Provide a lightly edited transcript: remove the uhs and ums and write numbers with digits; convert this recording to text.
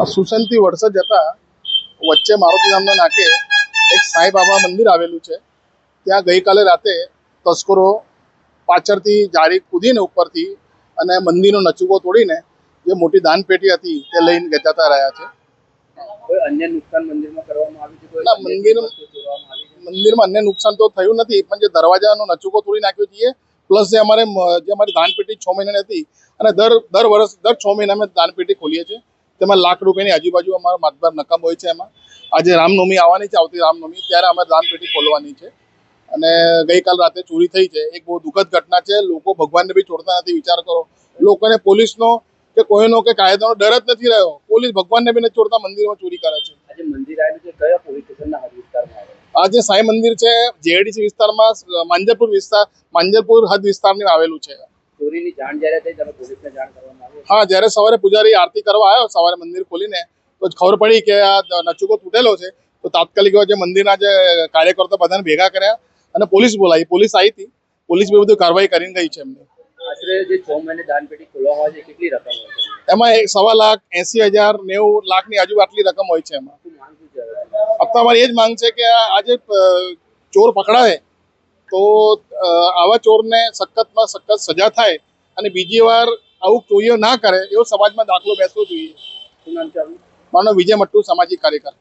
સુસંતી વર્ષ જતા વચ્ચે મારુતિ નામના નાકે એક સાંઈ બાબા મંદિર આવેલું છે. ત્યાં ગઈકાલે રાતે તસ્કરો પાછળથી જારી કૂદીને ઉપરથી અને મંદિરનો નચુકો તોડીને જે મોટી દાનપેટી હતી તે લઈને જતા રહ્યા છે. કોઈ અન્ય નુકસાન મંદિરમાં કરવામાં આવ્યું છે? કોઈ ના, મંદિરમાં અન્ય નુકસાન તો થયું નથી, પણ જે દરવાજાનો નચુકો તોડી નાખ્યો છે પ્લસ જે અમારી દાનપેટી 6 મહિનાની હતી અને દર વર્ષ 6 મહિના અમે દાનપેટી ખોલીએ છીએ. તેમાં લાખ રૂપિયાની આજુબાજુ અમારા માતબાર નકામ હોય છે. એમાં આજે રામનવમી આવવાની છે, આવતી રામનવમી ત્યારે અમે દાનપેટી ખોલવાની છે. અને ગઈકાલ રાતે ચોરી થઈ છે, એક બહુ દુઃખદ ઘટના છે. લોકો ભગવાનને બી છોડતા નથી. વિચાર કરો, લોકોને પોલીસનો કે કોઈનો કે કાયદાનો ડર જ નથી રહ્યો. પોલીસ ભગવાનને બી નથી છોડતા, મંદિરમાં ચોરી કરે છે. આજે મંદિર આવેલું છે કયા પોલીસ સ્ટેશનના હદ વિસ્તારમાં આવે? આ જે સાંઈ મંદિર છે જેઆઈડીસી વિસ્તારમાં માંજરપુર હદ વિસ્તારમાં આવેલું છે. ચોરીની જાણ જ્યારે થઈ તમે પોલીસને જાણ કરવામાં આવી? હા, જ્યારે સવારે પૂજારી આરતી કરવા આવ્યો સવારે મંદિર ખોલીને, તો ખબર પડી કે આ નચુકો તૂટેલો છે. તો તાત્કાલિક જે મંદિરના જે કાર્યકર્તા બધાને ભેગા કર્યા અને પોલીસ બોલાવી. પોલીસ આવી હતી, પોલીસ બી બધું કાર્યવાહી કરીને ગઈ છે. એમને આશરે જે 6 મહિને દાનપેટી ખોલવામાં આવે છે કેટલી રકમ હોય છે? એમાં 1.80 લાખ 90 લાખની આજુ આટલી રકમ હોય છે. એમાં અમારી એ જ માંગ છે કે આજે ચોર પકડાય તો આવા ચોરને સખતમાં સખત સજા થાય અને બીજી વાર આવું ચોરીઓ ના કરે એવો સમાજમાં દાખલો બેસવો જોઈએ. શું નામ છે આપનું? મારો વિજય મટ્ટુ, સામાજિક કાર્યકર.